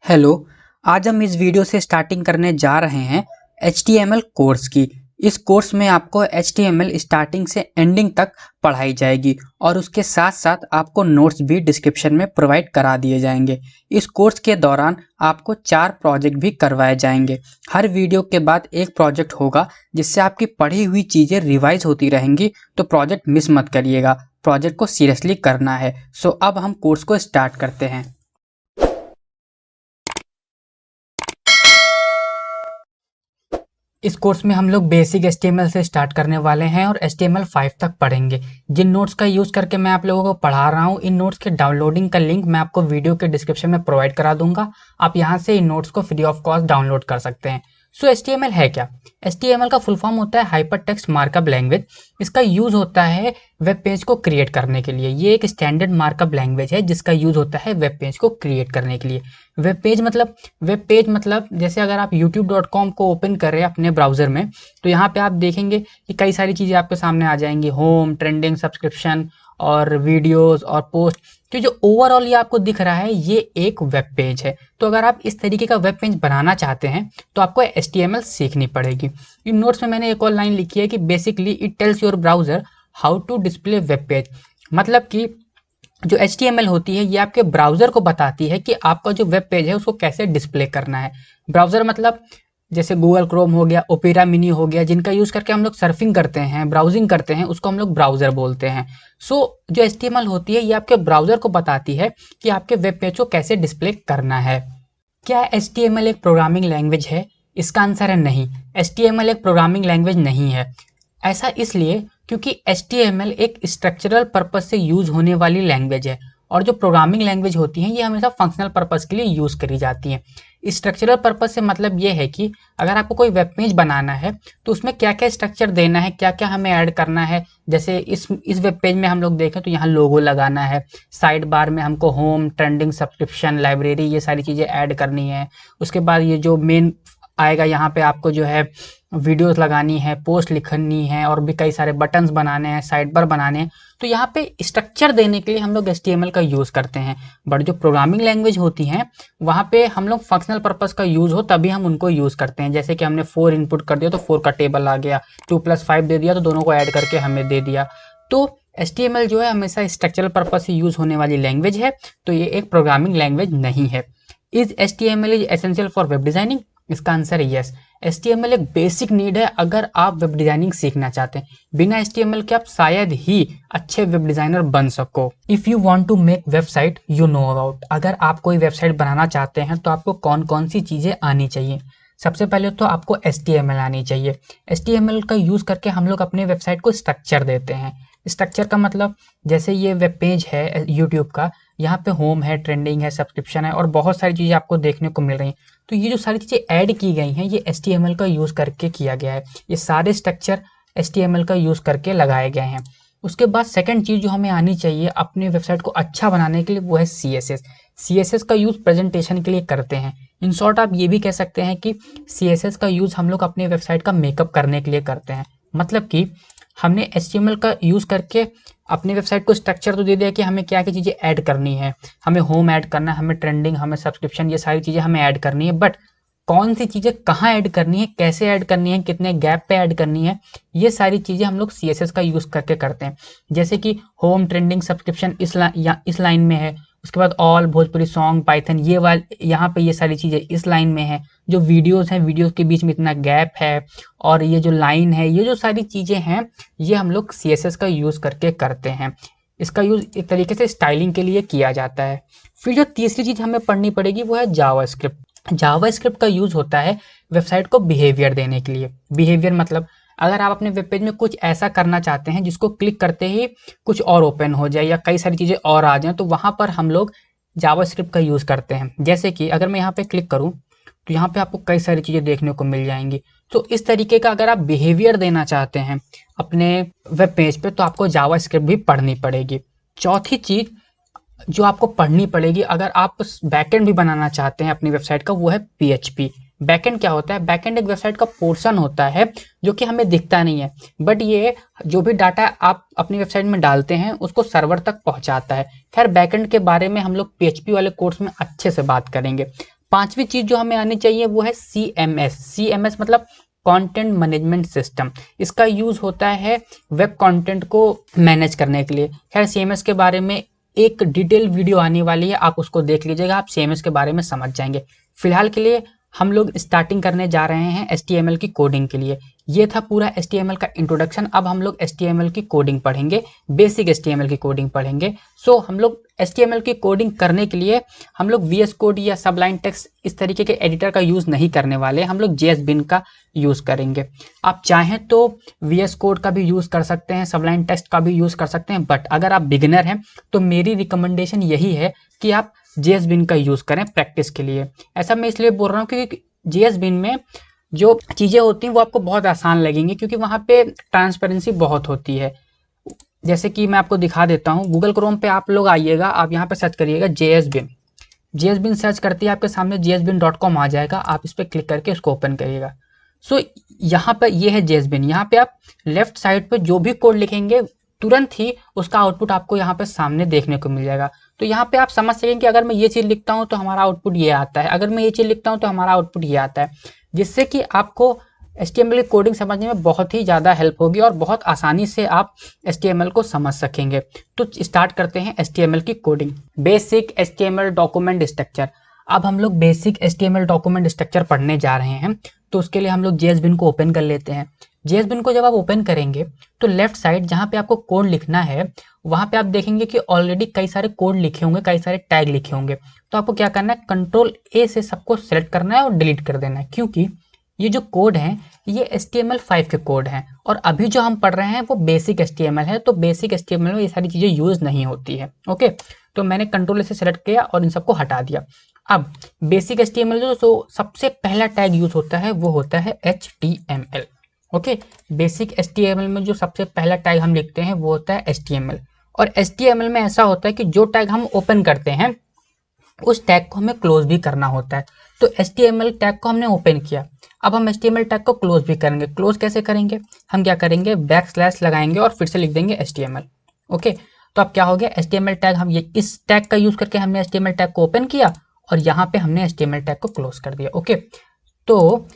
Hello. आज हम इस वीडियो से स्टार्टिंग करने जा रहे हैं HTML कोर्स की। इस कोर्स में आपको HTML स्टार्टिंग से एंडिंग तक पढ़ाई जाएगी और उसके साथ साथ आपको नोट्स भी डिस्क्रिप्शन में प्रोवाइड करा दिए जाएंगे। इस कोर्स के दौरान आपको 4 प्रोजेक्ट भी करवाए जाएंगे। हर वीडियो के बाद एक प्रोजेक्ट होगा जिससे आपकी पढ़ी हुई चीज़ें रिवाइज होती रहेंगी, तो प्रोजेक्ट मिस मत करिएगा। प्रोजेक्ट को सीरियसली करना है। सो अब हम कोर्स को स्टार्ट करते हैं। इस कोर्स में हम लोग बेसिक HTML से स्टार्ट करने वाले हैं और HTML 5 तक पढ़ेंगे। जिन नोट्स का यूज़ करके मैं आप लोगों को पढ़ा रहा हूँ, इन नोट्स के डाउनलोडिंग का लिंक मैं आपको वीडियो के डिस्क्रिप्शन में प्रोवाइड करा दूंगा। आप यहाँ से इन नोट्स को फ्री ऑफ कॉस्ट डाउनलोड कर सकते हैं। सो HTML है क्या? HTML का फुल फॉर्म होता है हाइपर टेक्स्ट मार्कअप लैंग्वेज। इसका यूज़ होता है वेब पेज को क्रिएट करने के लिए। ये एक स्टैंडर्ड मार्कअप लैंग्वेज है जिसका यूज़ होता है वेब पेज को क्रिएट करने के लिए। वेब पेज मतलब जैसे अगर आप youtube.com को ओपन कर रहे हैं अपने ब्राउज़र में, तो यहाँ पे आप देखेंगे कि कई सारी चीज़ें आपके सामने आ जाएंगी, होम, ट्रेंडिंग, सब्सक्रिप्शन और वीडियोस और पोस्ट। तो जो ओवरऑल ये आपको दिख रहा है, ये एक वेब पेज है। तो अगर आप इस तरीके का वेब पेज बनाना चाहते हैं तो आपको HTML सीखनी पड़ेगी। इन नोट्स में मैंने एक और लाइन लिखी है कि basically it tells your browser how to display web page. मतलब कि जो HTML होती है ये आपके ब्राउज़र को बताती है कि आपका जो वेब पेज है उसको कैसे डिस्प्ले करना है। ब्राउज़र मतलब जैसे गूगल क्रोम हो गया, ओपेरा मिनी हो गया, जिनका यूज़ करके हम लोग सर्फिंग करते हैं, ब्राउजिंग करते हैं, उसको हम लोग ब्राउज़र बोलते हैं। सो जो HTML होती है ये आपके ब्राउज़र को बताती है कि आपके वेब पेज को कैसे डिस्प्ले करना है। क्या HTML एक प्रोग्रामिंग लैंग्वेज है? इसका आंसर है नहीं। HTML एक प्रोग्रामिंग लैंग्वेज नहीं है। ऐसा इसलिए क्योंकि HTML एक स्ट्रक्चरल पर्पस से यूज होने वाली लैंग्वेज है और जो प्रोग्रामिंग लैंग्वेज होती हैं ये हमेशा फंक्शनल पर्पस के लिए यूज करी जाती हैं। स्ट्रक्चरल पर्पस से मतलब ये है कि अगर आपको कोई वेब पेज बनाना है तो उसमें क्या क्या स्ट्रक्चर देना है, क्या क्या हमें ऐड करना है। जैसे इस वेब पेज में हम लोग देखें तो यहाँ लोगो लगाना है, साइड बार में हमको होम, ट्रेंडिंग, सब्सक्रिप्शन, लाइब्रेरी, ये सारी चीज़ें ऐड करनी है। उसके बाद ये जो मेन आएगा यहाँ पे आपको जो है वीडियोस लगानी है, पोस्ट लिखनी है और भी कई सारे बटन्स बनाने हैं, साइड बार बनाने हैं। तो यहाँ पे स्ट्रक्चर देने के लिए हम लोग HTML का यूज़ करते हैं। बट जो प्रोग्रामिंग लैंग्वेज होती हैं वहाँ पे हम लोग फंक्शनल पर्पस का यूज़ हो तभी हम उनको यूज़ करते हैं। जैसे कि हमने 4 इनपुट कर दिया तो 4 का टेबल आ गया, 2 + 5 दे दिया तो दोनों को ऐड करके हमें दे दिया। तो HTML जो है हमेशा स्ट्रक्चरल पर्पस से यूज़ होने वाली लैंग्वेज है, तो ये एक प्रोग्रामिंग लैंग्वेज नहीं है। Is HTML is essential for web designing? इसका आंसर है यस। HTML एक बेसिक नीड है अगर आप वेब डिजाइनिंग सीखना चाहते हैं। बिना HTML के आप शायद ही अच्छे वेब डिजाइनर बन सको। If you want to make website you know about, अगर आप कोई वेबसाइट बनाना चाहते हैं तो आपको कौन कौन सी चीज़ें आनी चाहिए? सबसे पहले तो आपको HTML आनी चाहिए। HTML का यूज़ करके हम लोग अपने वेबसाइट को स्ट्रक्चर देते हैं। स्ट्रक्चर का मतलब जैसे ये वेब पेज है यूट्यूब का, यहाँ पे होम है, ट्रेंडिंग है, सब्सक्रिप्शन है और बहुत सारी चीज़ें आपको देखने को मिल रही हैं। तो ये जो सारी चीज़ें ऐड की गई हैं ये HTML का यूज़ करके किया गया है। ये सारे स्ट्रक्चर HTML का यूज़ करके लगाए गए हैं। उसके बाद सेकंड चीज़ जो हमें आनी चाहिए अपने वेबसाइट को अच्छा बनाने के लिए वो है CSS। CSS का यूज़ प्रेजेंटेशन के लिए करते हैं। इन शॉर्ट आप ये भी कह सकते हैं कि CSS का यूज़ हम लोग अपने वेबसाइट का मेकअप करने के लिए करते हैं। मतलब कि हमने HTML का यूज़ करके अपनी वेबसाइट को स्ट्रक्चर तो दे दिया कि हमें क्या क्या चीज़ें ऐड करनी है। हमें होम ऐड करना है, हमें ट्रेंडिंग, हमें सब्सक्रिप्शन, ये सारी चीज़ें हमें ऐड करनी है। बट कौन सी चीज़ें कहाँ ऐड करनी है, कैसे ऐड करनी है, कितने गैप पे ऐड करनी है, ये सारी चीज़ें हम लोग CSS का यूज़ करके करते हैं। जैसे कि होम, ट्रेंडिंग, सब्सक्रिप्शन इस लाइन में है। उसके बाद ऑल, भोजपुरी सॉन्ग, पाइथन, ये वाले यहाँ पे ये सारी चीज़ें इस लाइन में है। जो वीडियोस हैं, वीडियोस के बीच में इतना गैप है और ये जो लाइन है, ये जो सारी चीज़ें हैं ये हम लोग CSS का यूज़ करके करते हैं। इसका यूज़ एक तरीके से स्टाइलिंग के लिए किया जाता है। फिर जो तीसरी चीज़ हमें पढ़नी पड़ेगी वो है जावास्क्रिप्ट। जावास्क्रिप्ट का यूज़ होता है वेबसाइट को बिहेवियर देने के लिए। बिहेवियर मतलब अगर आप अपने वेब पेज में कुछ ऐसा करना चाहते हैं जिसको क्लिक करते ही कुछ और ओपन हो जाए या कई सारी चीज़ें और आ जाएं, तो वहाँ पर हम लोग जावास्क्रिप्ट का यूज़ करते हैं। जैसे कि अगर मैं यहाँ पे क्लिक करूँ तो यहाँ पे आपको कई सारी चीज़ें देखने को मिल जाएंगी। तो इस तरीके का अगर आप बिहेवियर देना चाहते हैं अपने वेब पेज पे तो आपको जावास्क्रिप्ट भी पढ़नी पड़ेगी। चौथी चीज़ जो आपको पढ़नी पड़ेगी अगर आप बैकएंड भी बनाना चाहते हैं अपनी वेबसाइट का, वो है PHP। बैकएंड क्या होता है? बैकएंड एक वेबसाइट का पोर्शन होता है जो कि हमें दिखता नहीं है, बट ये जो भी डाटा आप अपनी वेबसाइट में डालते हैं उसको सर्वर तक पहुंचाता है। खैर बैकएंड के बारे में हम लोग PHP वाले कोर्स में अच्छे से बात करेंगे। पांचवी चीज जो हमें आनी चाहिए वो है CMS। CMS मतलब कंटेंट मैनेजमेंट सिस्टम। इसका यूज होता है वेब कंटेंट को मैनेज करने के लिए। खैर CMS के बारे में एक डिटेल वीडियो आने वाली है, आप उसको देख लीजिएगा, आप CMS के बारे में समझ जाएंगे। फिलहाल के लिए हम लोग स्टार्टिंग करने जा रहे हैं HTML की कोडिंग के लिए। ये था पूरा HTML का इंट्रोडक्शन। अब हम लोग HTML की कोडिंग पढ़ेंगे, बेसिक HTML की कोडिंग पढ़ेंगे। सो हम लोग HTML की कोडिंग करने के लिए हम लोग VS कोड या सबलाइन टेक्स्ट इस तरीके के एडिटर का यूज नहीं करने वाले, हम लोग JSBin का यूज करेंगे। आप चाहें तो VS कोड का भी यूज कर सकते हैं, सबलाइन टेक्स्ट का भी यूज कर सकते हैं, बट अगर आप बिगिनर हैं तो मेरी रिकमेंडेशन यही है कि आप JSBin का यूज करें प्रैक्टिस के लिए। ऐसा मैं इसलिए बोल रहा हूँ क्योंकि JSBin में जो चीजें होती हैं वो आपको बहुत आसान लगेंगी, क्योंकि वहां पे ट्रांसपेरेंसी बहुत होती है। जैसे कि मैं आपको दिखा देता हूँ, गूगल क्रोम पे आप लोग आइएगा, आप यहाँ पे सर्च करिएगा JSBin सर्च करते ही आपके सामने JSBin.com आ जाएगा, आप इस पर क्लिक करके इसको ओपन करिएगा। सो यहाँ पर ये है JSBin। यहाँ पे आप लेफ्ट साइड पे जो भी कोड लिखेंगे तुरंत ही उसका आउटपुट आपको यहाँ पे सामने देखने को मिल जाएगा। तो यहाँ पे आप समझ सकेंगे कि अगर मैं ये चीज लिखता हूँ तो हमारा आउटपुट ये आता है, अगर मैं ये चीज लिखता हूँ तो हमारा आउटपुट ये आता है, जिससे कि आपको HTML की कोडिंग समझने में बहुत ही ज़्यादा हेल्प होगी और बहुत आसानी से आप HTML को समझ सकेंगे। तो स्टार्ट करते हैं HTML की coding. Basic HTML document structure. अब हम लोग बेसिक HTML डॉक्यूमेंट स्ट्रक्चर पढ़ने जा रहे हैं, तो उसके लिए हम लोग JSBin को ओपन कर लेते हैं। JSBin को जब आप ओपन करेंगे तो लेफ्ट साइड जहाँ पे आपको कोड लिखना है वहाँ पे आप देखेंगे कि ऑलरेडी कई सारे कोड लिखे होंगे, कई सारे टैग लिखे होंगे। तो आपको क्या करना है, Ctrl+A से सबको सेलेक्ट करना है और डिलीट कर देना है, क्योंकि ये जो कोड हैं ये HTML5 के कोड हैं और अभी जो हम पढ़ रहे हैं वो बेसिक HTML है। तो बेसिक HTML में ये सारी चीज़ें यूज नहीं होती है। ओके, तो मैंने Ctrl+A से सेलेक्ट किया और इन सबको हटा दिया। अब बेसिक HTML जो सबसे पहला टैग यूज होता है वो होता है HTML। ओके, बेसिक HTML में जो सबसे पहला टैग हम लिखते हैं वो होता है HTML। और HTML में ऐसा होता है कि जो टैग हम ओपन करते हैं उस टैग को हमें क्लोज भी करना होता है। तो HTML टैग को हमने ओपन किया, अब हम HTML टैग को क्लोज भी करेंगे। क्लोज कैसे करेंगे, हम क्या करेंगे, बैकस्लैश लगाएंगे और फिर से लिख देंगे HTML। ओके, तो अब क्या हो गया, HTML टैग हम ये इस टैग का यूज करके हमने HTML टैग को ओपन किया और यहाँ पे हमने HTML टैग को क्लोज कर दिया। ओके, तो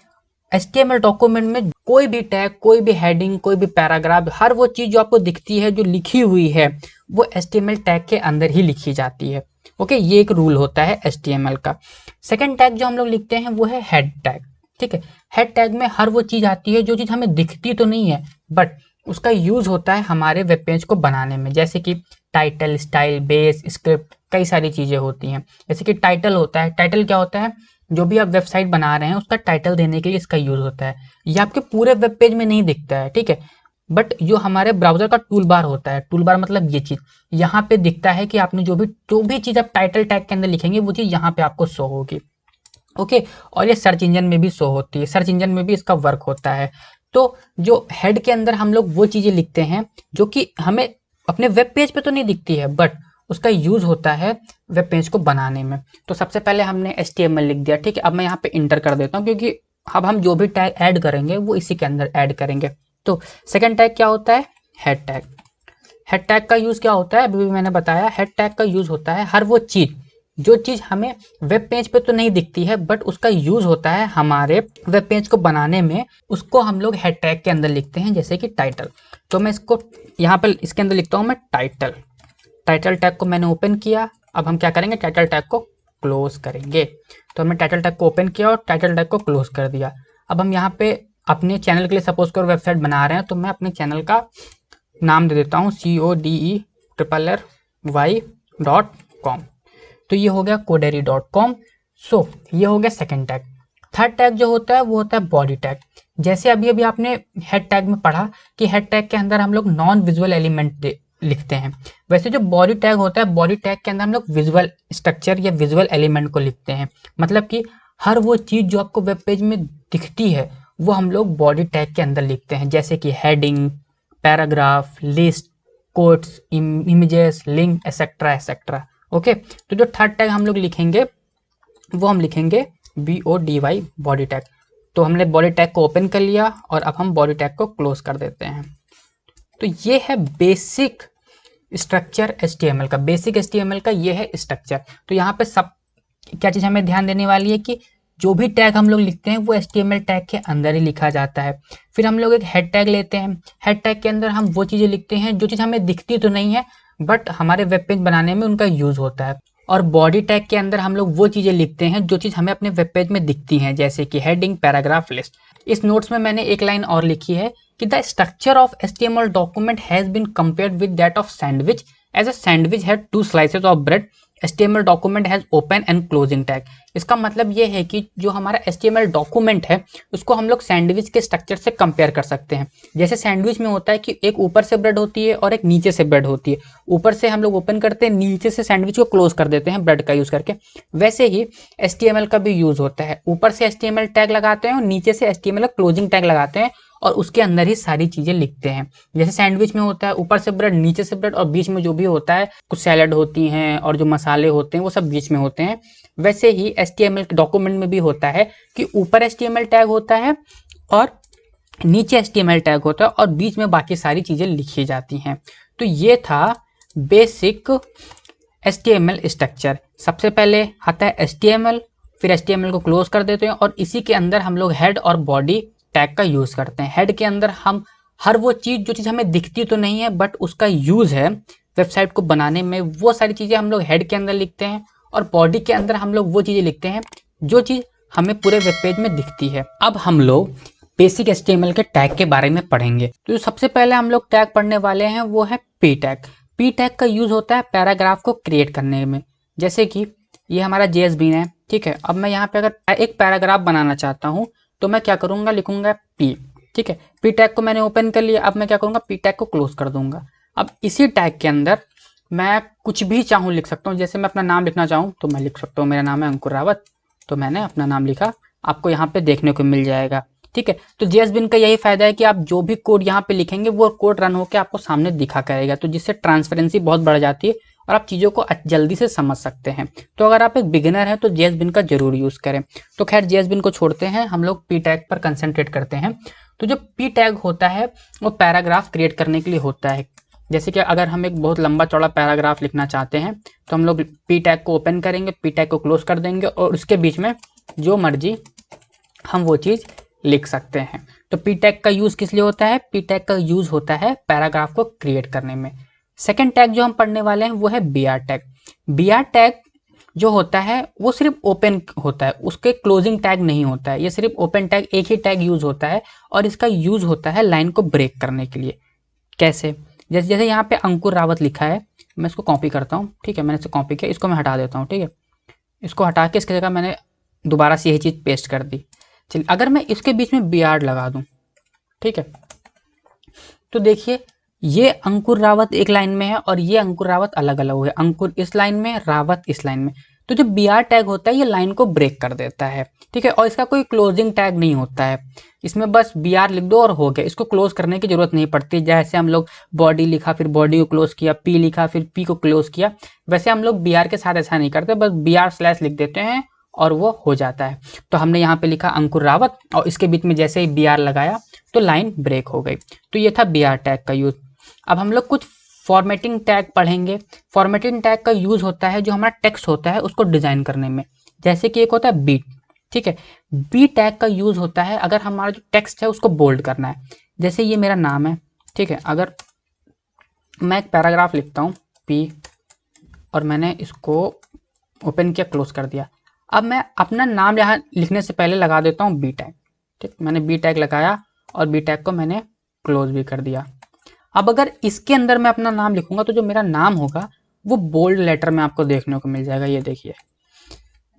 HTML डॉक्यूमेंट में कोई भी टैग, कोई भी हेडिंग, कोई भी पैराग्राफ, हर वो चीज जो आपको दिखती है जो लिखी हुई है वो HTML टैग के अंदर ही लिखी जाती है। ओके, ये एक रूल होता है HTML का। सेकंड टैग जो हम लोग लिखते हैं वो है हेड टैग। ठीक है, हेड टैग में हर वो चीज आती है जो चीज हमें दिखती तो नहीं है बट उसका यूज होता है हमारे वेब पेज को बनाने में, जैसे कि टाइटल, स्टाइल, बेस, स्क्रिप्ट, कई सारी चीजें होती हैं। जैसे कि टाइटल होता है, टाइटल क्या होता है, जो भी आप वेबसाइट बना रहे हैं उसका टाइटल देने के लिए इसका यूज होता है। ये आपके पूरे वेब पेज में नहीं दिखता है, ठीक है, बट जो हमारे ब्राउजर का टूल बार होता है, टूल बार मतलब ये चीज यहाँ पे दिखता है कि आपने जो भी चीज आप टाइटल टैग के अंदर लिखेंगे वो चीज यहाँ पे आपको शो होगी। ओके, और ये सर्च इंजन में भी शो होती है, सर्च इंजन में भी इसका वर्क होता है। तो जो हेड के अंदर हम लोग वो चीजें लिखते हैं जो कि हमें अपने वेब पेज पे तो नहीं दिखती है बट उसका यूज होता है वेब पेज को बनाने में। तो सबसे पहले हमने HTML लिख दिया, ठीक है। अब मैं यहाँ पे इंटर कर देता हूँ क्योंकि अब हम जो भी टैग ऐड करेंगे वो इसी के अंदर ऐड करेंगे। तो सेकंड टैग क्या होता है, हेड टैग। हेड टैग का यूज क्या होता है, अभी भी मैंने बताया, हेड टैग का यूज होता है हर वो चीज जो चीज हमें वेब पेज पे तो नहीं दिखती है बट उसका यूज होता है हमारे वेब पेज को बनाने में, उसको हम लोग हेड टैग के अंदर लिखते हैं। जैसे कि टाइटल, तो मैं इसको यहाँ पर इसके अंदर लिखता हूँ मैं टाइटल। टाइटल टैग को मैंने ओपन किया, अब हम क्या करेंगे, टाइटल टैग को क्लोज करेंगे। तो हमने टाइटल टैग को ओपन किया और टाइटल टैग को क्लोज कर दिया। अब हम यहाँ पे अपने चैनल के लिए सपोज करो वेबसाइट बना रहे हैं, तो मैं अपने चैनल का नाम दे देता हूँ CODERRY.com। तो ये हो गया codery.com। सो ये हो गया सेकंड टैग। थर्ड टैग जो होता है वो होता है बॉडी टैग। जैसे अभी अभी आपने हेड टैग में पढ़ा कि हेड टैग के अंदर हम लोग नॉन विजुअल एलिमेंट लिखते हैं, वैसे जो बॉडी टैग होता है, बॉडी टैग के अंदर हम लोग विजुअल स्ट्रक्चर या विजुअल एलिमेंट को लिखते हैं। मतलब कि हर वो चीज जो आपको वेब पेज में दिखती है वो हम लोग बॉडी टैग के अंदर लिखते हैं, जैसे कि heading, paragraph, list, quotes, images, link, etcetera etcetera. Okay, तो जो थर्ड टैग हम लोग लिखेंगे वो हम लिखेंगे BODY, बॉडी टैग। तो हमने बॉडी टैग को ओपन कर लिया और अब हम बॉडी टैग को क्लोज कर देते हैं। तो ये है बेसिक स्ट्रक्चर HTML का, बेसिक HTML का ये है स्ट्रक्चर। तो यहाँ पे सब क्या चीज़ हमें ध्यान देने वाली है कि जो भी टैग हम लोग लिखते हैं वो HTML टैग के अंदर ही लिखा जाता है। फिर हम लोग एक हेड टैग लेते हैं। हेड टैग के अंदर हम वो चीज़ें लिखते हैं जो चीज़ हमें दिखती तो नहीं है बट हमारे वेब पेज बनाने में उनका यूज़ होता है। और बॉडी टैग के अंदर हम लोग वो चीज़ें लिखते हैं जो चीज़ हमें अपने वेब पेज में दिखती हैं, जैसे कि हेडिंग, पैराग्राफ, लिस्ट। इस नोट्स में मैंने एक लाइन और लिखी है कि the structure of HTML document has been compared with that of sandwich as a sandwich had 2 slices of bread. HTML document has open and closing tag. इसका मतलब ये है कि जो हमारा HTML डॉक्यूमेंट है उसको हम लोग सैंडविच के स्ट्रक्चर से कंपेयर कर सकते हैं। जैसे सैंडविच में होता है कि एक ऊपर से ब्रेड होती है और एक नीचे से ब्रेड होती है। ऊपर से हम लोग ओपन करते हैं, नीचे से सैंडविच को क्लोज कर देते हैं ब्रेड का यूज करके। वैसे ही HTML का भी यूज होता है, ऊपर से HTML टैग लगाते हैं और नीचे से HTML क्लोजिंग टैग लगाते हैं और उसके अंदर ही सारी चीजें लिखते हैं। जैसे सैंडविच में होता है ऊपर से ब्रेड, नीचे से ब्रेड और बीच में जो भी होता है, कुछ सैलड होती हैं और जो मसाले होते हैं वो सब बीच में होते हैं। वैसे ही HTML डॉक्यूमेंट में भी होता है कि ऊपर HTML टैग होता है और नीचे HTML टैग होता है और बीच में बाकी सारी चीजें लिखी जाती हैं। तो ये था बेसिक HTML स्ट्रक्चर। सबसे पहले आता है HTML, फिर HTML को क्लोज कर देते हैं और इसी के अंदर हम लोग हेड और बॉडी टैग का यूज करते हैं। हेड के अंदर हम हर वो चीज जो चीज हमें दिखती तो नहीं है बट उसका यूज है वेबसाइट को बनाने में, वो सारी चीजें हम लोग हेड के अंदर लिखते हैं। और बॉडी के अंदर हम लोग वो चीजें लिखते हैं जो चीज हमें पूरे वेब पेज में दिखती है। अब हम लोग बेसिक HTML के टैग के बारे में पढ़ेंगे। तो जो सबसे पहले हम लोग टैग पढ़ने वाले हैं वो है पी टैग। पी टैग का यूज होता है पैराग्राफ को क्रिएट करने में। जैसे कि ये हमारा JSBin है, ठीक है। अब मैं यहाँ पे अगर एक पैराग्राफ बनाना चाहता हूँ तो मैं क्या करूंगा, लिखूंगा पी, ठीक है। पी टैग को मैंने ओपन कर लिया। अब मैं क्या करूंगा, पी टैग को क्लोज कर दूंगा। अब इसी टैग के अंदर मैं कुछ भी चाहूँ लिख सकता हूँ। जैसे मैं अपना नाम लिखना चाहूँ तो मैं लिख सकता हूँ, मेरा नाम है अंकुर रावत, तो मैंने अपना नाम लिखा, आपको यहाँ पे देखने को मिल जाएगा, ठीक है। तो JSBin का यही फायदा है कि आप जो भी कोड यहाँ पे लिखेंगे वो कोड रन होकर आपको सामने दिखा करेगा, तो जिससे ट्रांसपेरेंसी बहुत बढ़ जाती है और आप चीज़ों को जल्दी से समझ सकते हैं। तो अगर आप एक बिगिनर हैं तो JSBin का जरूर यूज़ करें। तो खैर JSBin को छोड़ते हैं, हम लोग पी टैग पर कंसंट्रेट करते हैं। तो जो पी टैग होता है वो पैराग्राफ क्रिएट करने के लिए होता है। जैसे कि अगर हम एक बहुत लंबा चौड़ा पैराग्राफ लिखना चाहते हैं तो हम लोग पी टैग को ओपन करेंगे, पी टैग को क्लोज कर देंगे और उसके बीच में जो मर्जी हम वो चीज़ लिख सकते हैं। तो पी टैग का यूज़ किस लिए होता है, पी टैग का यूज़ होता है पैराग्राफ को क्रिएट करने में। सेकेंड टैग जो हम पढ़ने वाले हैं वो है BR टैग। BR टैग जो होता है वो सिर्फ ओपन होता है, उसके क्लोजिंग टैग नहीं होता है। ये सिर्फ ओपन टैग, एक ही टैग यूज होता है और इसका यूज होता है लाइन को ब्रेक करने के लिए। कैसे, जैसे जैसे यहाँ पे अंकुर रावत लिखा है, मैं इसको कॉपी करता हूँ, ठीक है। मैंने इसको कॉपी किया, इसको मैं हटा देता हूँ, ठीक है। इसको हटा के इसकी जगह मैंने दोबारा से यही चीज़ पेस्ट कर दी। चलिए अगर मैं इसके बीच में BR लगा दूँ, ठीक है, तो देखिए ये अंकुर रावत एक लाइन में है और ये अंकुर रावत अलग अलग हुए, अंकुर इस लाइन में, रावत इस लाइन में। तो जो BR टैग होता है ये लाइन को ब्रेक कर देता है, ठीक है। और इसका कोई क्लोजिंग टैग नहीं होता है, इसमें बस BR लिख दो और हो गया, इसको क्लोज करने की जरूरत नहीं पड़ती। जैसे हम लोग बॉडी लिखा फिर बॉडी को क्लोज किया, पी लिखा फिर पी को क्लोज किया, वैसे हम लोग BR के साथ ऐसा नहीं करते, बस BR/ लिख देते हैं और वो हो जाता है। तो हमने यहाँ पे लिखा अंकुर रावत और इसके बीच में जैसे ही BR लगाया तो लाइन ब्रेक हो गई। तो ये था BR टैग का यूज। अब हम लोग कुछ फॉर्मेटिंग टैग पढ़ेंगे। फॉर्मेटिंग टैग का यूज होता है जो हमारा टेक्स्ट होता है उसको डिजाइन करने में। जैसे कि एक होता है बी, ठीक है। बी टैग का यूज होता है अगर हमारा जो टेक्स्ट है उसको बोल्ड करना है। जैसे ये मेरा नाम है, ठीक है। अगर मैं एक पैराग्राफ लिखता हूँ पी और मैंने इसको ओपन किया, क्लोज कर दिया। अब मैं अपना नाम यहाँ लिखने से पहले लगा देता हूँ बी टैग, ठीक। मैंने बी टैग लगाया और बी टैग को मैंने क्लोज भी कर दिया। अब अगर इसके अंदर मैं अपना नाम लिखूंगा तो जो मेरा नाम होगा वो बोल्ड लेटर में आपको देखने को मिल जाएगा। ये देखिए,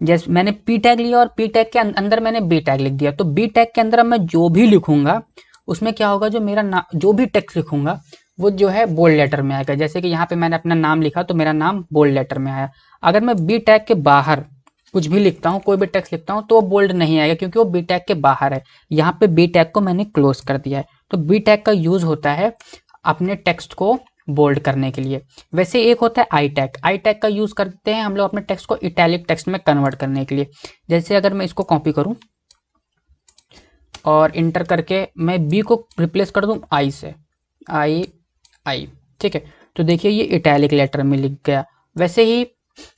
जैसे मैंने पी टैग लिया और पी टैग के अंदर मैंने बी टैग लिख दिया, तो बी टैग के अंदर मैं जो भी लिखूंगा उसमें क्या होगा, जो मेरा नाम, जो भी टेक्स्ट लिखूंगा वो जो है बोल्ड लेटर में आएगा। जैसे कि यहाँ पे मैंने अपना नाम लिखा तो मेरा नाम बोल्ड लेटर में आया। अगर मैं बी टैग के बाहर कुछ भी लिखता हूँ, कोई भी टेक्स्ट लिखता हूँ तो वो बोल्ड नहीं आएगा क्योंकि वो बी टैग के बाहर है। यहाँ पे बी टैग को मैंने क्लोज कर दिया है। तो बी टैग का यूज होता है अपने टेक्स्ट को बोल्ड करने के लिए। वैसे एक होता है आई टैग। आई टैग का यूज करते हैं हम लोग अपने टेक्स्ट को इटैलिक टेक्स्ट में कन्वर्ट करने के लिए। जैसे अगर मैं इसको कॉपी करूं और इंटर करके मैं बी को रिप्लेस कर दूं आई से, आई, ठीक है, तो देखिए ये इटैलिक लेटर में लिख गया। वैसे ही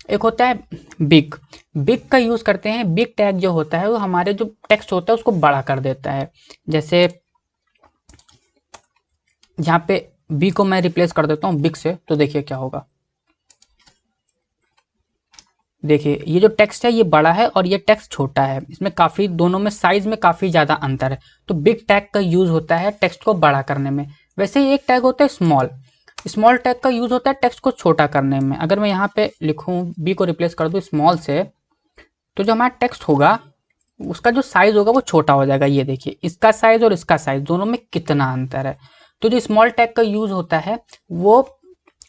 एक होता है बिग। बिग का यूज़ करते हैं। बिग टैग जो होता है वो हमारे जो टेक्स्ट होता है उसको बड़ा कर देता है। जैसे यहाँ पे बी को मैं रिप्लेस कर देता हूँ बिग से, तो देखिए क्या होगा। देखिए ये जो टेक्स्ट है ये बड़ा है और ये टेक्स्ट छोटा है, इसमें काफ़ी दोनों में साइज में काफ़ी ज़्यादा अंतर है। तो बिग टैग का यूज़ होता है टेक्स्ट को बड़ा करने में। वैसे ही एक टैग होता है स्मॉल। स्मॉल टैग का यूज़ होता है टेक्स्ट को छोटा करने में। अगर मैं यहाँ पे लिखूँ बी को रिप्लेस कर दूँ स्मॉल से, तो जो हमारा टेक्स्ट होगा उसका जो साइज होगा वो छोटा हो जाएगा। ये देखिए इसका साइज और इसका साइज दोनों में कितना अंतर है। तो जो स्मॉल टैग का यूज़ होता है वो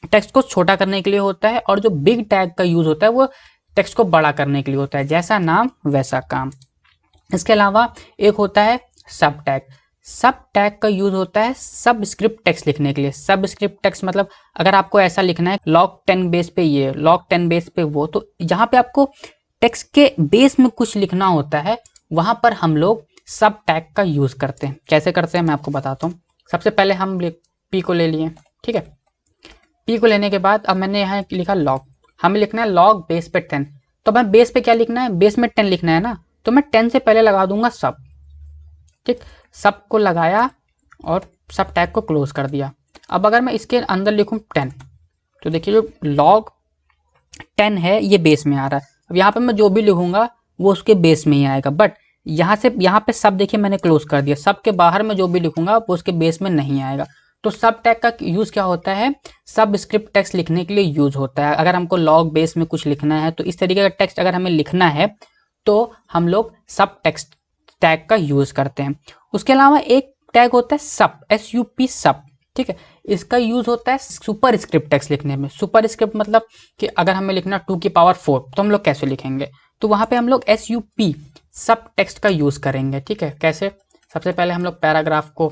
टेक्स्ट को छोटा करने के लिए होता है, और जो बिग टैग का यूज़ होता है वो टेक्स्ट को बड़ा करने के लिए होता है। जैसा नाम वैसा काम। इसके अलावा एक होता है सब टैग। सब टैग का यूज होता है सब स्क्रिप्ट टेक्स्ट लिखने के लिए। सब स्क्रिप्ट टेक्स्ट मतलब अगर आपको ऐसा लिखना है log 10 बेस पे ये, log 10 बेस पे वो, तो जहां पे आपको टेक्स्ट के बेस में कुछ लिखना होता है वहां पर हम लोग सब टैग का यूज करते हैं। कैसे करते हैं मैं आपको बताता हूँ। सबसे पहले हम पी को ले लिए, ठीक है। पी को लेने के बाद अब मैंने यहाँ लिखा लॉग। हमें लिखना है लॉग बेस पे 10। तो मैं बेस पे क्या लिखना है, बेस में 10 लिखना है ना, तो मैं 10 से पहले लगा दूंगा सब। ठीक, सब को लगाया और सब टैग को क्लोज कर दिया। अब अगर मैं इसके अंदर लिखूं 10, तो देखिए जो लॉग 10 है ये बेस में आ रहा है। अब यहाँ पे मैं जो भी लिखूंगा वो उसके बेस में ही आएगा। बट यहाँ से यहाँ पे सब देखिए मैंने क्लोज कर दिया। सब के बाहर में जो भी लिखूंगा वो उसके बेस में नहीं आएगा। तो सब टैग का यूज क्या होता है, सब स्क्रिप्ट टेक्स्ट लिखने के लिए यूज होता है। अगर हमको लॉग बेस में कुछ लिखना है तो इस तरीके का टेक्स्ट अगर हमें लिखना है तो हम लोग सब टेक्स्ट टैग का यूज करते हैं। उसके अलावा एक टैग होता है सब, SUP सब, ठीक है। इसका यूज होता है सुपर स्क्रिप्ट टेक्स्ट लिखने में। सुपर स्क्रिप्ट मतलब कि अगर हमें लिखना 2 की पावर 4 तो हम लोग कैसे लिखेंगे, तो वहां पे हम लोग SUP सब टेक्स्ट का यूज करेंगे, ठीक है। कैसे, सबसे पहले हम लोग पैराग्राफ को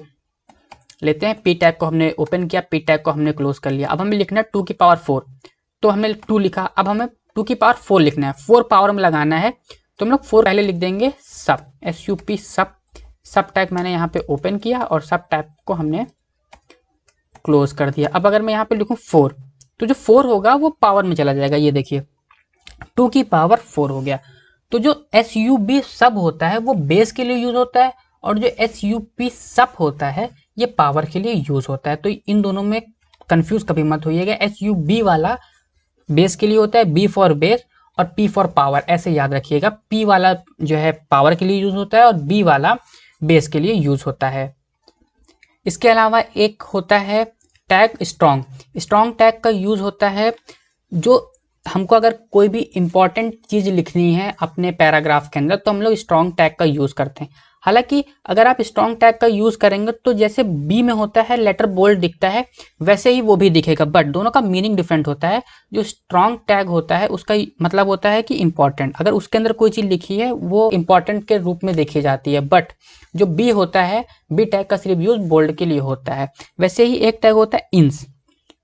लेते हैं, पी टैग को हमने ओपन किया, पी टैग को हमने क्लोज कर लिया। अब हमें लिखना है 2 की पावर 4, तो हमने 2 लिखा। अब हमें 2 की पावर 4 लिखना है, 4 पावर में लगाना है, तो हम लोग 4 पहले लिख देंगे सब, SUP सब। सब टैग मैंने यहाँ पे ओपन किया और सब टैग को हमने क्लोज कर दिया। अब अगर मैं यहाँ पे लिखूँ 4, तो जो 4 होगा वो पावर में चला जाएगा। ये देखिए 2 की पावर 4 हो गया। तो जो SUB सब होता है वो बेस के लिए यूज होता है, और जो SUP सब होता है ये पावर के लिए यूज होता है। तो इन दोनों में कंफ्यूज कभी मत होइएगा। SUB वाला बेस के लिए होता है, B फॉर बेस और P फॉर पावर, ऐसे याद रखिएगा। P वाला जो है पावर के लिए यूज होता है और B वाला बेस के लिए यूज होता है। इसके अलावा एक होता है टैग स्ट्रॉन्ग। स्ट्रॉन्ग टैग का यूज होता है जो हमको अगर कोई भी इंपॉर्टेंट चीज लिखनी है अपने पैराग्राफ के अंदर तो हम लोग स्ट्रॉन्ग टैग का यूज करते हैं। हालांकि अगर आप स्ट्रॉन्ग टैग का यूज करेंगे तो जैसे बी में होता है लेटर बोल्ड दिखता है वैसे ही वो भी दिखेगा, बट दोनों का मीनिंग डिफरेंट होता है। जो स्ट्रॉन्ग टैग होता है उसका मतलब होता है कि इंपॉर्टेंट, अगर उसके अंदर कोई चीज लिखी है वो इंपॉर्टेंट के रूप में देखी जाती है। बट जो बी होता है, बी टैग का सिर्फ यूज बोल्ड के लिए होता है। वैसे ही एक टैग होता है इंस।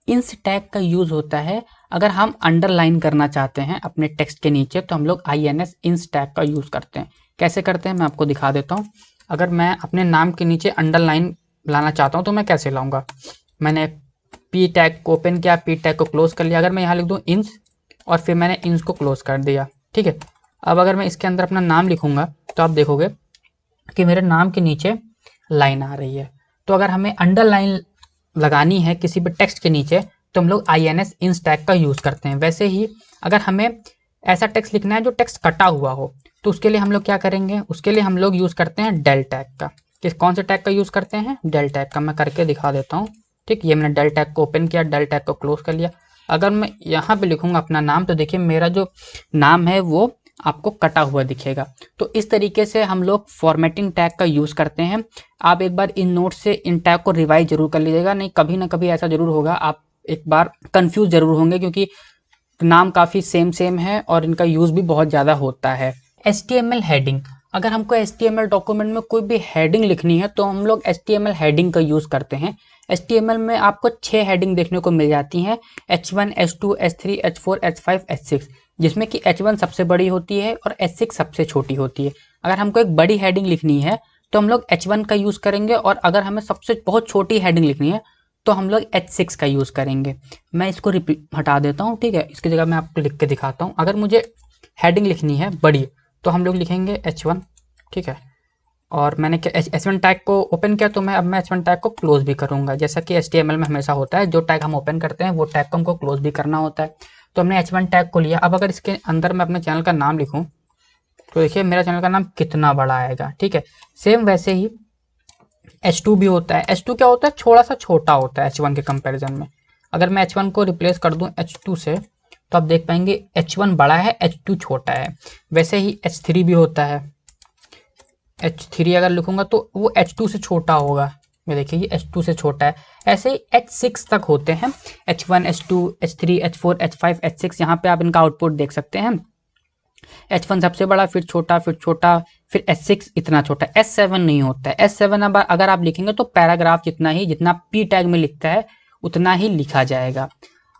इंस टैग का यूज होता है अगर हम अंडरलाइन करना चाहते हैं अपने टेक्स्ट के नीचे तो हम लोग INS इंस टैग का यूज करते हैं। कैसे करते हैं मैं आपको दिखा देता हूँ। अगर मैं अपने नाम के नीचे अंडरलाइन लाना चाहता हूँ तो मैं कैसे लाऊंगा। मैंने पी टैग को ओपन किया, पी टैग को क्लोज कर लिया। अगर मैं यहाँ लिख दूँ इंस और फिर मैंने इंस को क्लोज कर दिया, ठीक है। अब अगर मैं इसके अंदर अपना नाम लिखूंगा तो आप देखोगे कि मेरे नाम के नीचे लाइन आ रही है। तो अगर हमें अंडरलाइन लगानी है किसी भी टेक्स्ट के नीचे तो हम लोग INS इंस टैग का यूज करते हैं। वैसे ही अगर हमें ऐसा टेक्स्ट लिखना है जो टेक्स्ट कटा हुआ हो तो उसके लिए हम लोग क्या करेंगे, उसके लिए हम लोग यूज करते हैं डेल टैग का। कौन से टैग का यूज करते हैं, डेल टैग का। मैं करके दिखा देता हूँ, ठीक। ये मैंने डेल टैग को ओपन किया, डेल टैग को क्लोज कर लिया। अगर मैं यहाँ पे लिखूंगा अपना नाम तो देखिए मेरा जो नाम है वो आपको कटा हुआ दिखेगा। तो इस तरीके से हम लोग फॉर्मेटिंग टैग का यूज करते हैं। आप एक बार इन नोट से इन टैग को रिवाइज जरूर कर लीजिएगा, नहीं कभी ना कभी ऐसा जरूर होगा आप एक बार कंफ्यूज जरूर होंगे, क्योंकि नाम काफी सेम है और इनका यूज भी बहुत ज्यादा होता है। HTML हेडिंग, अगर हमको HTML डॉक्यूमेंट में कोई भी हेडिंग लिखनी है तो हम लोग HTML हेडिंग का यूज करते हैं। HTML में आपको 6 हेडिंग देखने को मिल जाती हैं, H1, H2, H3, H4, H5, H6, जिसमें कि H1 सबसे बड़ी होती है और H6 सबसे छोटी होती है। अगर हमको एक बड़ी हेडिंग लिखनी है तो हम लोग H1 का यूज करेंगे, और अगर हमें सबसे बहुत छोटी हेडिंग लिखनी है तो हम लोग H6 का यूज़ करेंगे। मैं इसको हटा देता हूँ, ठीक है। इसकी जगह मैं आपको लिख के दिखाता हूँ। अगर मुझे हेडिंग लिखनी है बड़ी तो हम लोग लिखेंगे H1, ठीक है। और मैंने H1 टैग को ओपन किया तो मैं H1 टैग को क्लोज भी करूंगा, जैसा कि HTML में हमेशा होता है। जो टैग हम ओपन करते हैं वो टैग को हमको क्लोज भी करना होता है। तो हमने H1 टैग को लिया। अब अगर इसके अंदर मैं अपने चैनल का नाम लिखूं तो देखिए मेरा चैनल का नाम कितना बड़ा आएगा, ठीक है। सेम वैसे ही H2 भी होता है। H2 क्या होता है, थोड़ा सा छोटा होता है H1 के कंपैरिजन में। अगर मैं H1 को रिप्लेस कर दूं H2 से तो आप देख पाएंगे H1 बड़ा है, H2 छोटा है। वैसे ही H3 भी होता है। H3 अगर लिखूंगा तो वो H2 से छोटा होगा। ये देखिए ये H2 से छोटा है। ऐसे ही H6 तक होते हैं, H1, H2, H3, H4, H5, H6। यहाँ पे आप इनका आउटपुट देख सकते हैं। H1 सबसे बड़ा, फिर छोटा, फिर छोटा, फिर H6 इतना छोटा। S7 नहीं होता है। S7 अब अगर आप लिखेंगे तो पैराग्राफ जितना P टैग में लिखता है उतना ही लिखा जाएगा।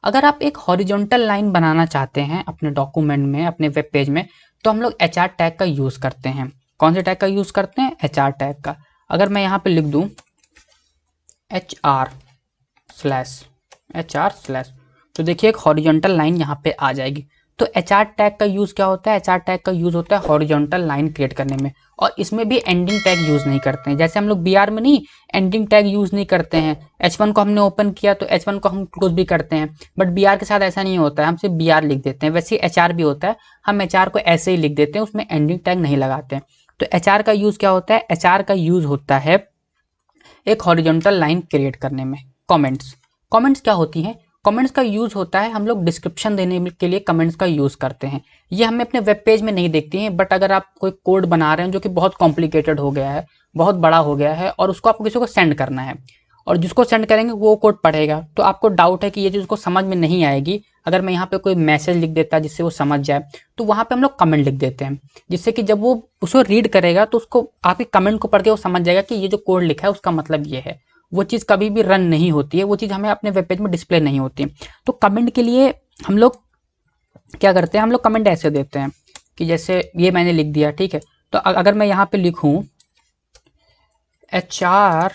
अगर आप एक हॉरिजॉन्टल लाइन बनाना चाहते हैं अपने डॉक्यूमेंट में, अपने वेब पेज में, तो हम लोग HR टैग का यूज़ करते हैं। कौन से टैग का यूज़ करते हैं, HR टैग का। अगर मैं यहाँ पे लिख दूँ HR स्लैश तो देखिए एक हॉरिजॉन्टल लाइन यहाँ पे आ जाएगी। तो HR टैग का यूज़ क्या होता है, HR टैग का यूज़ होता है हॉरिजॉन्टल लाइन क्रिएट करने में। और इसमें भी एंडिंग टैग यूज़ नहीं करते हैं। जैसे हम लोग BR में नहीं एंडिंग टैग यूज़ नहीं करते हैं। H1 को हमने ओपन किया तो H1 को हम क्लोज भी करते हैं, बट BR के साथ ऐसा नहीं होता है। हम सिर्फ BR लिख देते हैं। वैसे ही HR भी होता है, हम HR को ऐसे ही लिख देते हैं, उसमें एंडिंग टैग नहीं लगाते हैं। तो HR का यूज़ क्या होता है, HR का यूज़ होता है एक हॉरिजॉन्टल लाइन क्रिएट करने में। कमेंट्स क्या होती हैं, कमेंट्स का यूज़ होता है हम लोग डिस्क्रिप्शन देने के लिए कमेंट्स का यूज़ करते हैं। ये हमें अपने वेब पेज में नहीं देखती हैं, बट अगर आप कोई कोड बना रहे हैं जो कि बहुत कॉम्प्लिकेटेड हो गया है, बहुत बड़ा हो गया है, और उसको आपको किसी को सेंड करना है, और जिसको सेंड करेंगे वो कोड पढ़ेगा, तो आपको डाउट है कि ये चीज़ उसको समझ में नहीं आएगी। अगर मैं यहाँ पे कोई मैसेज लिख देता जिससे वो समझ जाए, तो वहाँ पे हम लोग कमेंट लिख देते हैं, जिससे कि जब वो उसको रीड करेगा तो उसको आपके कमेंट को पढ़ के वो समझ जाएगा कि ये जो कोड लिखा है उसका मतलब ये है। वो चीज़ कभी भी रन नहीं होती है, वो चीज़ हमें अपने वेब पेज में डिस्प्ले नहीं होती है। तो कमेंट के लिए हम लोग क्या करते हैं, हम लोग कमेंट ऐसे देते हैं कि जैसे ये मैंने लिख दिया, ठीक है। तो अगर मैं यहाँ पे लिखूँ HR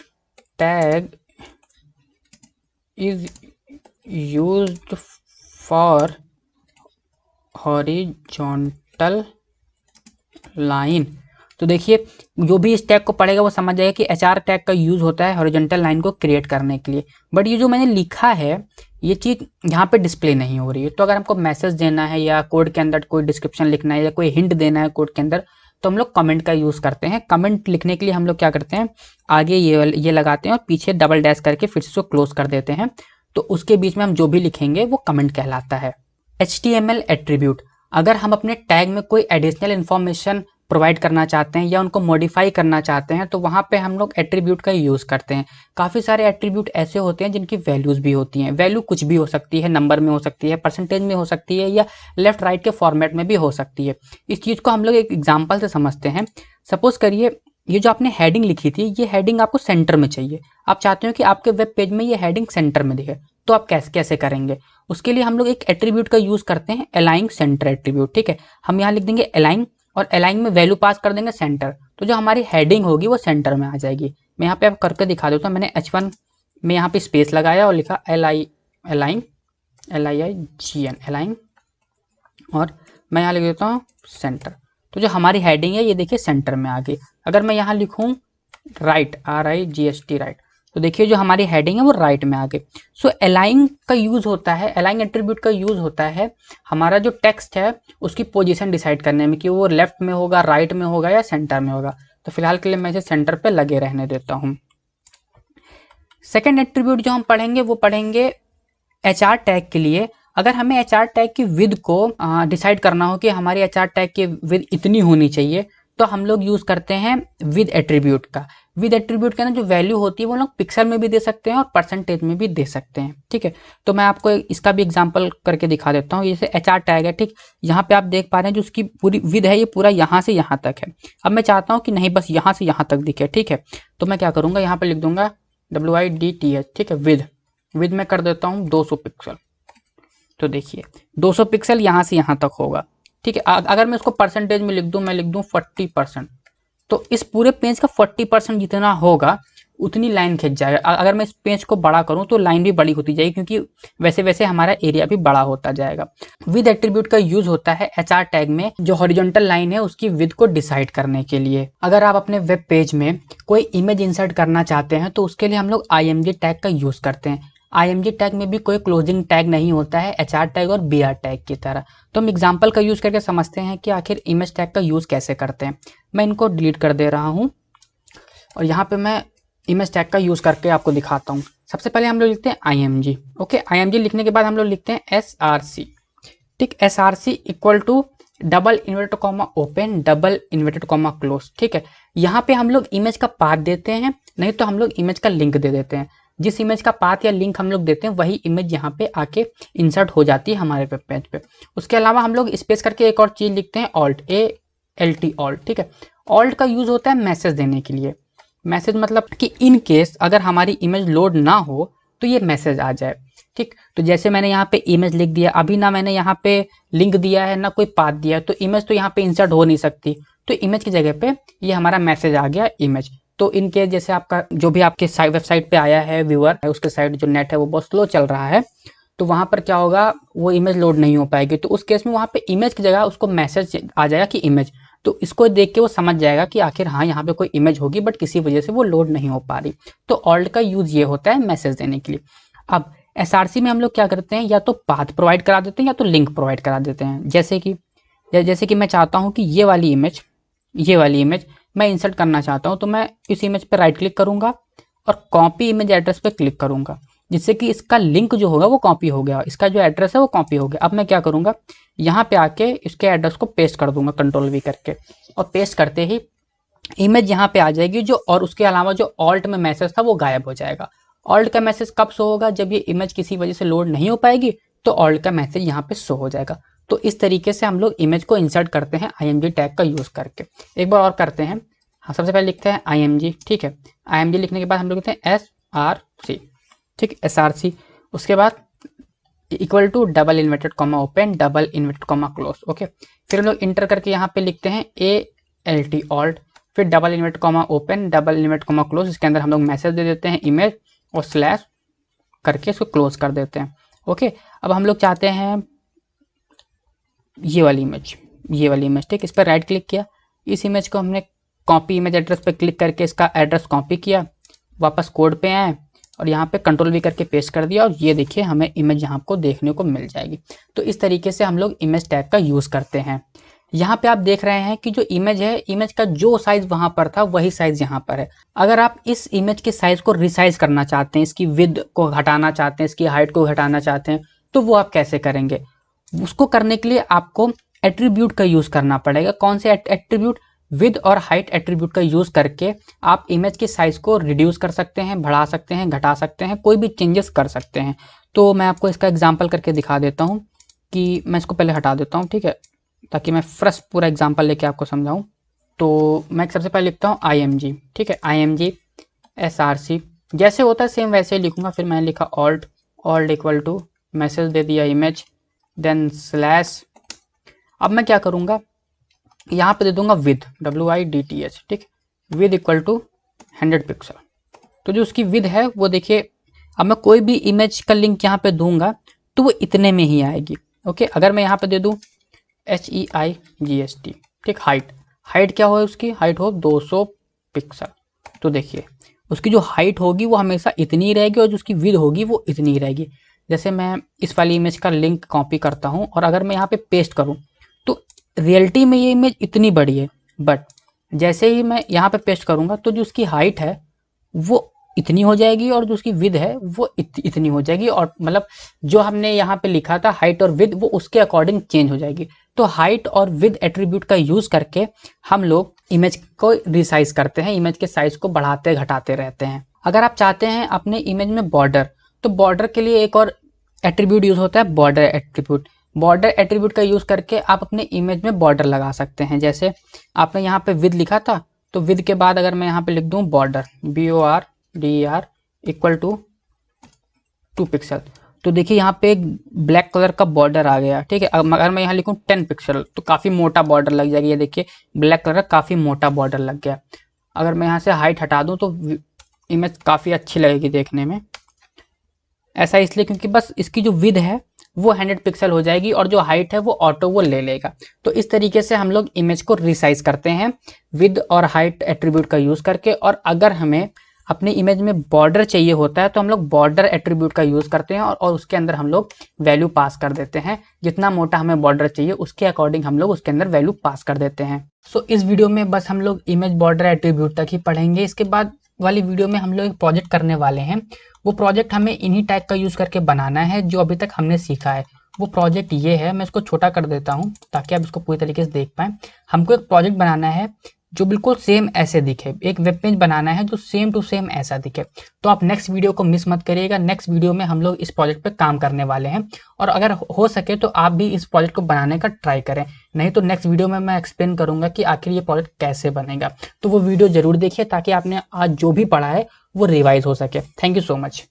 tag is used for horizontal line, तो देखिए जो भी इस टैग को पढ़ेगा वो समझ जाएगा कि HR टैग का यूज़ होता है हॉरिजॉन्टल लाइन को क्रिएट करने के लिए। बट ये जो मैंने लिखा है ये चीज़ यहाँ पे डिस्प्ले नहीं हो रही है। तो अगर हमको मैसेज देना है या कोड के अंदर कोई डिस्क्रिप्शन लिखना है या कोई हिंट देना है कोड के अंदर, तो हम लोग कमेंट का यूज़ करते हैं। कमेंट लिखने के लिए हम लोग क्या करते हैं, आगे ये लगाते हैं और पीछे डबल डैश करके फिर से उसको क्लोज कर देते हैं। तो उसके बीच में हम जो भी लिखेंगे वो कमेंट कहलाता है। HTML एट्रीब्यूट, अगर हम अपने टैग में कोई एडिशनल इन्फॉर्मेशन प्रोवाइड करना चाहते हैं या उनको मॉडिफाई करना चाहते हैं तो वहाँ पे हम लोग एट्रीब्यूट का यूज़ करते हैं। काफ़ी सारे एट्रीब्यूट ऐसे होते हैं जिनकी वैल्यूज़ भी होती हैं। वैल्यू कुछ भी हो सकती है, नंबर में हो सकती है, परसेंटेज में हो सकती है, या लेफ्ट राइट के फॉर्मेट में भी हो सकती है। इस चीज़ को हम लोग एक एग्जाम्पल से समझते हैं। सपोज करिए ये जो आपने हेडिंग लिखी थी, ये हेडिंग आपको सेंटर में चाहिए। आप चाहते हो कि आपके वेब पेज में ये हेडिंग सेंटर में दिखे, तो आप कैसे करेंगे, उसके लिए हम लोग एक एट्रीब्यूट का यूज़ करते हैं, अलाइन सेंटर एट्रीब्यूट, ठीक है। हम यहाँ लिख देंगे अलाइन और अलाइन में वैल्यू पास कर देंगे सेंटर, तो जो हमारी हेडिंग होगी वो सेंटर में आ जाएगी। मैं यहाँ पे आप करके दिखा देता हूँ। मैंने H1 में यहाँ पे स्पेस लगाया और लिखा अलाइन LIIGN अलाइन, और मैं यहाँ लिख देता हूँ सेंटर। तो जो हमारी हेडिंग है ये देखिए सेंटर में आ गई। अगर मैं यहाँ लिखूँ राइट RIGST राइट, तो देखिए जो हमारी हेडिंग है वो राइट में आ गई। सो अलाइन का यूज़ होता है, अलाइन एट्रीब्यूट का यूज़ होता है हमारा जो टेक्स्ट है उसकी पोजीशन डिसाइड करने में कि वो लेफ्ट में होगा, राइट में होगा या सेंटर में होगा। तो फिलहाल के लिए मैं इसे सेंटर पे लगे रहने देता हूँ। सेकेंड एट्रीब्यूट जो हम पढ़ेंगे वो पढ़ेंगे HR टैग के लिए। अगर हमें HR टैग की विद को डिसाइड करना हो कि हमारी HR टैग की विद इतनी होनी चाहिए, तो हम लोग यूज़ करते हैं विद एट्रीब्यूट का। विद एट्रीब्यूट के अंदर जो वैल्यू होती है वो लोग पिक्सल में भी दे सकते हैं और परसेंटेज में भी दे सकते हैं, ठीक है। तो मैं आपको इसका भी एग्जांपल करके दिखा देता हूँ। जैसे HR टैग है, ठीक, यहाँ पे आप देख पा रहे हैं जो उसकी पूरी विद है ये पूरा यहाँ से यहाँ तक है। अब मैं चाहता हूँ कि नहीं बस यहाँ से यहाँ तक दिखे, ठीक है। तो मैं क्या करूँगा, यहाँ पे लिख दूंगा WIDTH, ठीक है। विद में कर देता हूँ 200 पिक्सल। तो देखिए 200 पिक्सल यहाँ से यहाँ तक होगा, ठीक है। अगर मैं इसको परसेंटेज में लिख दूँ, मैं लिख दूँ 40%, तो इस पूरे पेज का 40% जितना होगा उतनी लाइन खिंच जाएगा। अगर मैं इस पेज को बड़ा करूं तो लाइन भी बड़ी होती जाएगी, क्योंकि वैसे वैसे हमारा एरिया भी बड़ा होता जाएगा। विद एट्रीब्यूट का यूज होता है एचआर टैग में जो हॉरिजॉन्टल लाइन है उसकी विद को डिसाइड करने के लिए। अगर आप अपने वेब पेज में कोई इमेज इंसर्ट करना चाहते हैं तो उसके लिए हम लोग IMG टैग का यूज करते हैं। IMG टैग में भी कोई क्लोजिंग टैग नहीं होता है एचआर टैग और BR टैग की तरह। तो हम एग्जाम्पल का यूज करके समझते हैं कि आखिर इमेज टैग का यूज कैसे करते हैं। मैं इनको डिलीट कर दे रहा हूँ और यहाँ पे मैं इमेज टैग का यूज करके आपको दिखाता हूँ। सबसे पहले हम लोग लिखते हैं IMG। ओके, IMG लिखने के बाद हम लोग लिखते हैं SRC। ठीक, SRC equal to double inverted comma open double inverted comma close. ठीक है, यहाँ पे हम लोग इमेज का पाथ देते हैं, नहीं तो हम लोग इमेज का लिंक दे देते हैं। जिस इमेज का पाथ या लिंक हम लोग देते हैं वही इमेज यहाँ पे आके इंसर्ट हो जाती है हमारे वेब पेज पे। उसके अलावा हम लोग स्पेस करके एक और चीज लिखते हैं ऑल्ट, ALT ऑल्ट। ठीक है, ऑल्ट का यूज होता है मैसेज देने के लिए। मैसेज मतलब कि इन केस अगर हमारी इमेज लोड ना हो तो ये मैसेज आ जाए। ठीक, तो जैसे मैंने यहाँ पे इमेज लिख दिया, अभी ना मैंने यहाँ पे लिंक दिया है ना कोई पाथ दिया है, तो इमेज तो यहाँ पे इंसर्ट हो नहीं सकती। तो इमेज की जगह पे ये हमारा मैसेज आ गया इमेज। तो इन केस जैसे आपका जो भी आपके वेबसाइट पे आया है व्यूअर, उसके साइड जो नेट है वो बहुत स्लो चल रहा है, तो वहां पर क्या होगा, वो इमेज लोड नहीं हो पाएगी। तो उस केस में वहां पे इमेज की जगह उसको मैसेज आ जाएगा कि इमेज। तो इसको देख के वो समझ जाएगा कि आखिर हाँ यहाँ पे कोई इमेज होगी, बट किसी वजह से वो लोड नहीं हो पा रही। तो ऑल्ट का यूज ये होता है मैसेज देने के लिए। अब SRC में हम लोग क्या करते हैं, या तो पाथ प्रोवाइड करा देते हैं या तो लिंक प्रोवाइड करा देते हैं। जैसे कि मैं चाहता हूँ कि ये वाली इमेज मैं इंसर्ट करना चाहता हूँ, तो मैं इस इमेज पर राइट क्लिक करूंगा और कॉपी इमेज एड्रेस पे क्लिक करूंगा, जिससे कि इसका लिंक जो होगा वो कॉपी हो गया, इसका जो एड्रेस है वो कॉपी हो गया। अब मैं क्या करूंगा, यहाँ पे आके इसके एड्रेस को पेस्ट कर दूंगा Ctrl+V करके, और पेस्ट करते ही इमेज यहाँ पे आ जाएगी जो, और उसके अलावा जो ऑल्ट में मैसेज था वो गायब हो जाएगा। ऑल्ट का मैसेज कब शो होगा, जब ये इमेज किसी वजह से लोड नहीं हो पाएगी तो ऑल्ट का मैसेज यहाँ पे शो हो जाएगा। तो इस तरीके से हम लोग इमेज को इंसर्ट करते हैं IMG टैग का यूज करके। एक बार और करते हैं। हाँ, सबसे पहले लिखते हैं IMG। ठीक है, IMG लिखने के बाद हम लोग लिखते हैं SRC। ठीक, SRC। उसके बाद equal to double inverted comma open double inverted comma close. Okay, फिर हम लोग इंटर करके यहाँ पे लिखते हैं ALT ऑल्ट, फिर double inverted comma open double inverted comma close. इसके अंदर हम लोग मैसेज दे देते हैं इमेज और स्लैश करके इसको क्लोज कर देते हैं। ओके, अब हम लोग चाहते हैं ये वाली इमेज। ठीक, इस पर राइट क्लिक किया, इस इमेज को हमने कॉपी इमेज एड्रेस पे क्लिक करके इसका एड्रेस कॉपी किया, वापस कोड पे आए और यहाँ पे Ctrl+V करके पेस्ट कर दिया, और ये देखिए हमें इमेज यहाँ को देखने को मिल जाएगी। तो इस तरीके से हम लोग इमेज टैग का यूज करते हैं। यहाँ पे आप देख रहे हैं कि जो इमेज है, इमेज का जो साइज वहां पर था वही साइज यहाँ पर है। अगर आप इस इमेज के साइज को रिसाइज करना चाहते हैं, इसकी विड्थ को घटाना चाहते हैं, इसकी हाइट को घटाना चाहते हैं, तो वो आप कैसे करेंगे? उसको करने के लिए आपको एट्रीब्यूट का यूज करना पड़ेगा। कौन से एट्रीब्यूट? विद और हाइट एट्रीब्यूट का यूज करके आप इमेज के साइज को रिड्यूस कर सकते हैं, बढ़ा सकते हैं, घटा सकते हैं, कोई भी चेंजेस कर सकते हैं। तो मैं आपको इसका एग्जांपल करके दिखा देता हूं कि मैं इसको पहले हटा देता हूं, ठीक है, ताकि मैं फ्रेश पूरा एग्जांपल लेके आपको समझाऊं। तो मैं सबसे पहले लिखता हूं IMG, ठीक है, IMG SRC जैसे होता है सेम वैसे ही लिखूंगा। फिर मैंने लिखा ऑल्ट इक्वल टू मैसेज दे दिया इमेज, देन स्लैश। अब मैं क्या करूंगा, यहाँ पे दे दूंगा विद, WIDTH, ठीक, विद इक्वल टू 100 पिक्सल। तो जो उसकी विद है वो देखिए, अब मैं कोई भी इमेज का लिंक यहाँ पे दूंगा तो वो इतने में ही आएगी। ओके, अगर मैं यहाँ पे दे दूं HEIGST, ठीक, हाइट क्या हो, उसकी हाइट हो 200 पिक्सल, तो देखिए उसकी जो हाइट होगी वो हमेशा इतनी ही रहेगी और जो उसकी विद होगी वो इतनी ही रहेगी। जैसे मैं इस वाली इमेज का लिंक कॉपी करता हूँ और अगर मैं यहाँ पे पेस्ट करूँ तो रियलिटी में ये इमेज इतनी बड़ी है, बट जैसे ही मैं यहाँ पे पेस्ट करूँगा तो जो उसकी हाइट है वो इतनी हो जाएगी और जो उसकी विद है वो इतनी हो जाएगी। और मतलब जो हमने यहाँ पे लिखा था हाइट और विद वो उसके अकॉर्डिंग चेंज हो जाएगी। तो हाइट और विद एट्रीब्यूट का यूज करके हम लोग इमेज को रिसाइज करते हैं, इमेज के साइज को बढ़ाते घटाते रहते हैं। अगर आप चाहते हैं अपने इमेज में बॉर्डर, तो बॉर्डर के लिए एक और एट्रीब्यूट यूज होता है, बॉर्डर एट्रीब्यूट। बॉर्डर एट्रीब्यूट का यूज करके आप अपने इमेज में बॉर्डर लगा सकते हैं। जैसे आपने यहाँ पे विद लिखा था, तो विद के बाद अगर मैं यहाँ पे लिख दूं border BORDER equal to 2 pixel, तो देखिए यहाँ पे एक ब्लैक कलर का बॉर्डर आ गया, ठीक है। अगर मैं यहाँ लिखूं 10 पिक्सल तो काफी मोटा बॉर्डर लग जाएगा। ये देखिए ब्लैक कलर का काफी मोटा बॉर्डर लग गया। अगर मैं यहाँ से हाइट हटा दूं तो इमेज काफ़ी अच्छी लगेगी देखने में। ऐसा इसलिए क्योंकि बस इसकी जो विड्थ है वो 100 पिक्सल हो जाएगी और जो हाइट है वो ऑटो वो ले लेगा। तो इस तरीके से हम लोग इमेज को रिसाइज करते हैं विड्थ और हाइट एट्रीब्यूट का यूज़ करके। और अगर हमें अपने इमेज में बॉर्डर चाहिए होता है तो हम लोग बॉर्डर एट्रीब्यूट का यूज़ करते हैं और उसके अंदर हम लोग वैल्यू पास कर देते हैं। जितना मोटा हमें बॉर्डर चाहिए उसके अकॉर्डिंग हम लोग उसके अंदर वैल्यू पास कर देते हैं। सो इस वीडियो में बस हम लोग इमेज बॉर्डर एट्रीब्यूट तक ही पढ़ेंगे। इसके बाद वाली वीडियो में हम लोग एक प्रोजेक्ट करने वाले हैं। वो प्रोजेक्ट हमें इन्हीं टैग का यूज़ करके बनाना है जो अभी तक हमने सीखा है। वो प्रोजेक्ट ये है, मैं इसको छोटा कर देता हूँ ताकि आप इसको पूरी तरीके से देख पाएँ। हमको एक प्रोजेक्ट बनाना है जो बिल्कुल सेम ऐसे दिखे, एक वेब पेज बनाना है जो सेम टू सेम ऐसा दिखे। तो आप नेक्स्ट वीडियो को मिस मत करिएगा। नेक्स्ट वीडियो में हम लोग इस प्रोजेक्ट पे काम करने वाले हैं और अगर हो सके तो आप भी इस प्रोजेक्ट को बनाने का ट्राई करें। नहीं तो नेक्स्ट वीडियो में मैं एक्सप्लेन करूंगा कि आखिर ये प्रोजेक्ट कैसे बनेगा। तो वो वीडियो जरूर देखिए ताकि आपने आज जो भी पढ़ा है वो रिवाइज हो सके। Thank you so much.